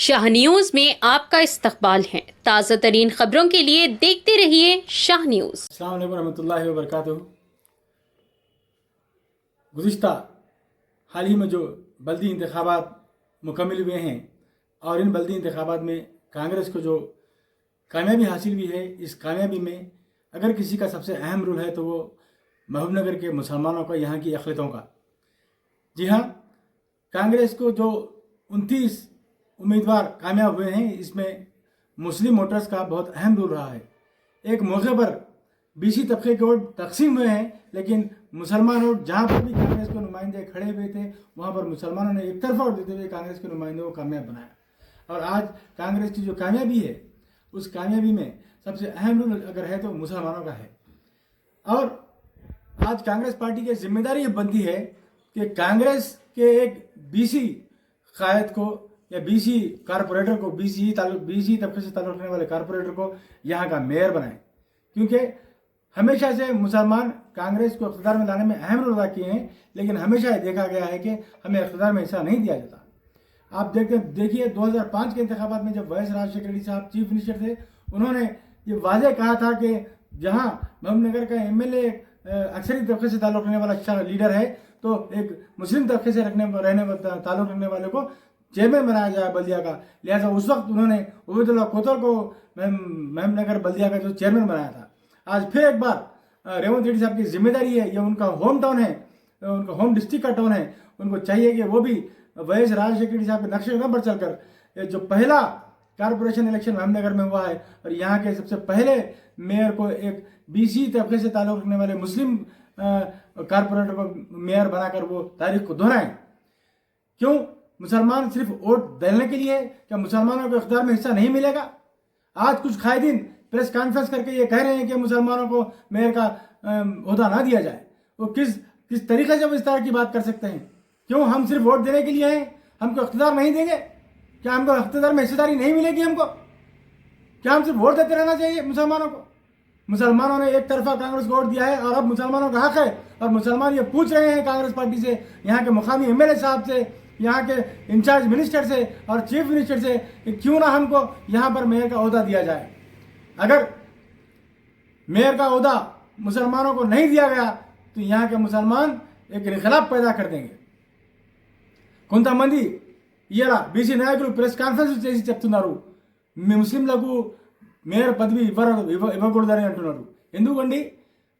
شاہ news میں آپ کا استقبال ہے۔ تازہ ترین خبروں کے لیے دیکھتے رہیے شاہ نیوز۔ السلام علیکم ورحمۃ اللہ وبرکاتہ۔ گزشتہ حال ہی میں جو بلدی انتخابات مکمل ہوئے ہیں اور ان بلدی انتخابات میں کانگریس کو جو کامیابی حاصل ہوئی ہے، اس کامیابی میں اگر کسی کا سب سے اہم رول ہے تو وہ محبوب نگر کے مسلمانوں کا، یہاں کی اقلیتوں کا۔ جی ہاں، کانگریس کو جو 29 امیدوار کامیاب ہوئے ہیں، اس میں مسلم ووٹرز کا بہت اہم رول رہا ہے۔ ایک موقع پر BC طبقے کے ووٹ تقسیم ہوئے ہیں، لیکن مسلمان ووٹ جہاں پر بھی کانگریس کے نمائندے کھڑے ہوئے تھے وہاں پر مسلمانوں نے ایک طرفہ ووٹ دیتے ہوئے کانگریس کے نمائندوں کو کامیاب بنایا۔ اور آج کانگریس کی جو کامیابی ہے، اس کامیابی میں سب سے اہم رول اگر ہے تو مسلمانوں کا ہے۔ اور آج کانگریس پارٹی کی ذمہ داری یہ بنتی ہے کہ کانگریس کے ایک BC قائد کو یا BC کارپوریٹر کو، BC طبقے سے تعلق رکھنے والے کارپوریٹر کو یہاں کا میئر بنائیں، کیونکہ ہمیشہ سے مسلمان کانگریس کو اقتدار میں لانے میں اہم رول ادا کیے ہیں، لیکن ہمیشہ یہ دیکھا گیا ہے کہ ہمیں اقتدار میں حصہ نہیں دیا جاتا۔ آپ دیکھیے 2005 کے انتخابات میں جب وائس راج شیکھر ریڈی صاحب چیف منسٹر تھے، انہوں نے یہ واضح کہا تھا کہ جہاں محبوب نگر کا MLA اکثری طبقے سے تعلق رکھنے والا اچھا لیڈر ہے تو ایک مسلم طبقے سے تعلق رکھنے والے کو چیئرمین بنایا جائے بلدیہ کا۔ لہٰذا اس وقت انہوں نے عبید اللہ کوتل کو محبوب نگر بلدیہ کا جو چیئرمین بنایا تھا۔ آج پھر ایک بار ریونت ریڈی صاحب کی ذمہ داری ہے، یہ ان کا ہوم ٹاؤن ہے، ان کا ہوم ڈسٹرکٹ کا ٹاؤن ہے، ان کو چاہیے کہ وہ بھی وائس راج شیکھر ریڈی صاحب کے نقشے قدم پر چل کر جو پہلا کارپوریشن الیکشن محبوب نگر میں ہوا ہے اور یہاں کے سب سے پہلے میئر کو ایک BC طبقے سے تعلق رکھنے والے مسلم کارپوریٹر کو میئر بنا کر وہ تاریخ کو دہرائیں۔ کیوں مسلمان صرف ووٹ دینے کے لیے؟ کیا مسلمانوں کو اقتدار میں حصہ نہیں ملے گا؟ آج کچھ قائدین پریس کانفرنس کر کے یہ کہہ رہے ہیں کہ مسلمانوں کو میئر کا عہدہ نہ دیا جائے۔ وہ کس طریقے سے وہ اس طرح کی بات کر سکتے ہیں؟ کیوں ہم صرف ووٹ دینے کے لیے ہیں؟ ہم کو اقتدار نہیں دیں گے؟ کیا ہم کو اقتدار میں حصہ داری نہیں ملے گی؟ ہم کو کیا ہم صرف ووٹ دیتے رہنا چاہیے مسلمانوں کو؟ مسلمانوں نے ایک طرفہ کانگریس کو ووٹ دیا ہے اور اب مسلمانوں کا حق ہے، اور مسلمان یہ پوچھ رہے ہیں کانگریس پارٹی سے، یہاں کے مقامی MLA صاحب سے، یہاں کے انچارج منسٹر سے اور چیف منسٹر سے کہ کیوں نہ ہم کو یہاں پر میئر کا عہدہ دیا جائے۔ اگر میئر کا عہدہ مسلمانوں کو نہیں دیا گیا تو یہاں کے مسلمان ایک انقلاب پیدا کر دیں گے۔ కొంతమంది ఇలా BC నాయకులు ప్రెస్ కాన్ఫరెన్స్ చేసి చెప్తున్నారు ముస్లింలకు మేయర్ పదవి ఇవ్వకూడదని అంటున్నారు। ఎందుకండి?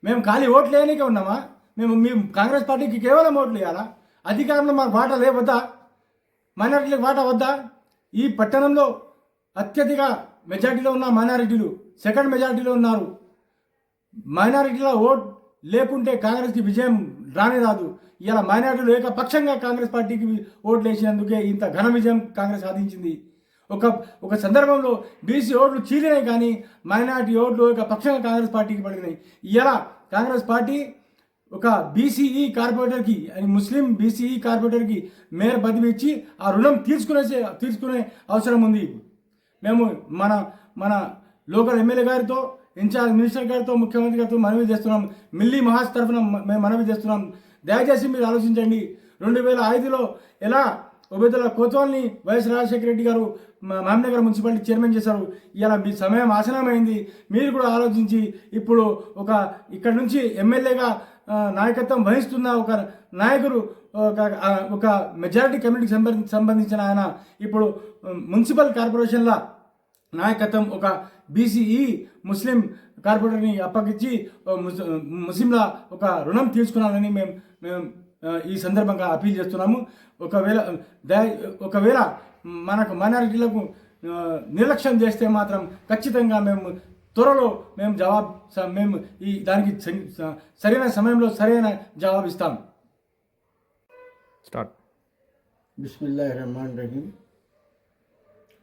మేము ఖాళీ ఓట్లు వేయడానికే ఉన్నామా? మేము కాంగ్రెస్ పార్టీకి కేవలం ఓట్లు వేయాలా? అధికారంలో మాకు వాటా వద్దా? మైనారిటీలకు వాటా వద్దా? ఈ పట్టణంలో అత్యధిక మెజారిటీలో ఉన్న మైనారిటీలు సెకండ్ మెజారిటీలో ఉన్నారు। మైనారిటీల ఓట్ లేకుంటే కాంగ్రెస్కి విజయం రానే రాదు। ఇలా మైనారిటీలు ఏకపక్షంగా కాంగ్రెస్ పార్టీకి ఓట్లు వేసినందుకే ఇంత ఘన విజయం కాంగ్రెస్ సాధించింది। ఒక సందర్భంలో BC ఓట్లు చీలినాయి, కానీ మైనారిటీ ఓట్లు ఏకపక్షంగా కాంగ్రెస్ పార్టీకి పడినాయి। ఇలా కాంగ్రెస్ పార్టీ ఒక BCE కార్పొరేటర్కి, ముస్లిం BCE కార్పొరేటర్కి మేయర్ పదవి ఇచ్చి ఆ రుణం తీర్చుకునే అవసరం ఉంది। మేము మన లోకల్ MLA గారితో, ఇన్ఛార్జ్ మినిస్టర్ గారితో, ముఖ్యమంత్రి గారితో మనవి చేస్తున్నాం, మిల్లీ మహాస్ తరఫున మేము మనవి చేస్తున్నాం, దయచేసి మీరు ఆలోచించండి। 2005లో ఎలా ఉబేదుల్లా కోత్వాల్ని వైఎస్ రాజశేఖర రెడ్డి గారు మహబూబ్నగర్ మున్సిపాలిటీ చైర్మన్ చేశారు, ఇలా మీ సమయం ఆసనమైంది, మీరు కూడా ఆలోచించి ఇప్పుడు ఇక్కడ నుంచి MLAగా నాయకత్వం వహిస్తున్న ఒక నాయకుడు, ఒక మెజారిటీ కమ్యూనిటీకి సంబంధించిన ఆయన ఇప్పుడు మున్సిపల్ కార్పొరేషన్ల నాయకత్వం ఒక BCE ముస్లిం కార్పొరేటర్ని అప్పగించి ముస్లింల ఒక రుణం తీర్చుకున్నానని మేము ఈ సందర్భంగా అపీల్ చేస్తున్నాము। ఒకవేళ మనకు మైనారిటీలకు నిర్లక్ష్యం చేస్తే మాత్రం ఖచ్చితంగా మేము త్వరలో మేము దానికి సరైన సమయంలో సరైన జవాబు ఇస్తాం। స్టార్ట్। బిస్మిల్లాహిర్రహమానిర్రహీం।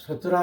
17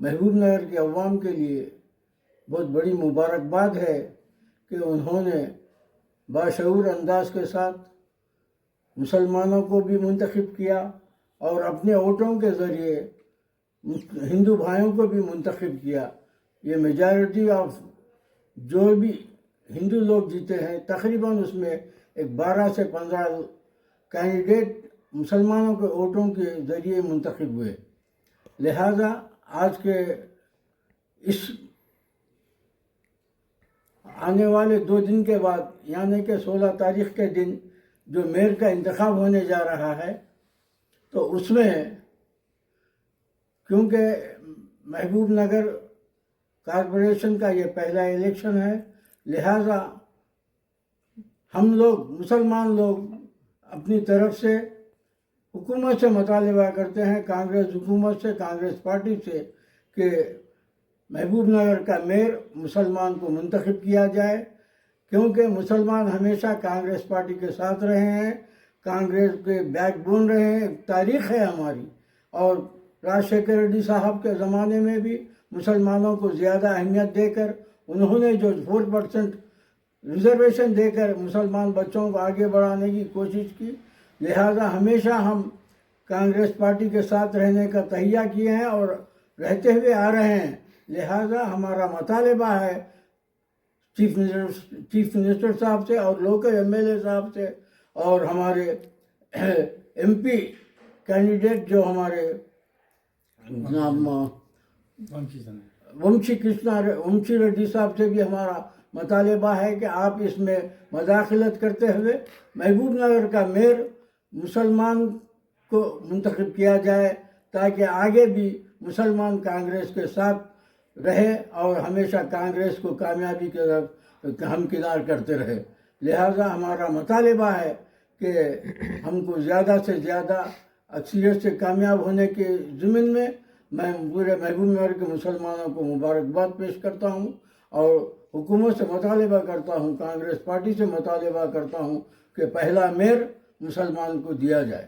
محبوب نگر کے عوام کے لیے بہت بڑی مبارکباد ہے کہ انہوں نے باشعور انداز کے ساتھ مسلمانوں کو بھی منتخب کیا اور اپنے ووٹوں کے ذریعے ہندو بھائیوں کو بھی منتخب کیا۔ یہ میجارٹی آف جو بھی ہندو لوگ جیتے ہیں تقریباً اس میں ایک 12 سے 15 کینڈیڈیٹ مسلمانوں کے ووٹوں کے ذریعے منتخب ہوئے۔ لہذا آج کے اس آنے والے 2 دن کے بعد یعنی کہ 16 تاریخ کے دن جو میئر کا انتخاب ہونے جا رہا ہے، تو اس میں کیونکہ محبوب نگر کارپوریشن کا یہ پہلا الیکشن ہے، لہذا ہم لوگ مسلمان لوگ اپنی طرف سے حکومت سے مطالبہ کرتے ہیں، کانگریس حکومت سے، کانگریس پارٹی سے، کہ محبوب نگر کا میئر مسلمان کو منتخب کیا جائے، کیونکہ مسلمان ہمیشہ کانگریس پارٹی کے ساتھ رہے ہیں، کانگریس کے بیک بون رہے ہیں، ایک تاریخ ہے ہماری، اور راجشیکھر ریڈی صاحب کے زمانے میں بھی مسلمانوں کو زیادہ اہمیت دے کر انہوں نے جو 4% ریزرویشن دے کر مسلمان بچوں کو آگے بڑھانے کی کوشش کی، لہذا ہمیشہ ہم کانگریس پارٹی کے ساتھ رہنے کا تہیہ کیے ہیں اور رہتے ہوئے آ رہے ہیں۔ لہذا ہمارا مطالبہ ہے چیف منسٹر صاحب سے اور لوکل MLA صاحب سے اور ہمارے MP کینڈیڈیٹ جو ہمارے ومشی ریڈی صاحب سے بھی ہمارا مطالبہ ہے کہ آپ اس میں مداخلت کرتے ہوئے محبوب نگر کا میئر مسلمان کو منتخب کیا جائے، تاکہ آگے بھی مسلمان کانگریس کے ساتھ رہے اور ہمیشہ کانگریس کو کامیابی کے طرف ہمکنار کرتے رہے۔ لہذا ہمارا مطالبہ ہے کہ ہم کو زیادہ سے زیادہ اکثریت سے کامیاب ہونے کے ضمن میں میں پورے محبوب نگر کے مسلمانوں کو مبارکباد پیش کرتا ہوں اور حکومت سے مطالبہ کرتا ہوں، کانگریس پارٹی سے مطالبہ کرتا ہوں کہ پہلا میئر مسلمان کو دیا جائے۔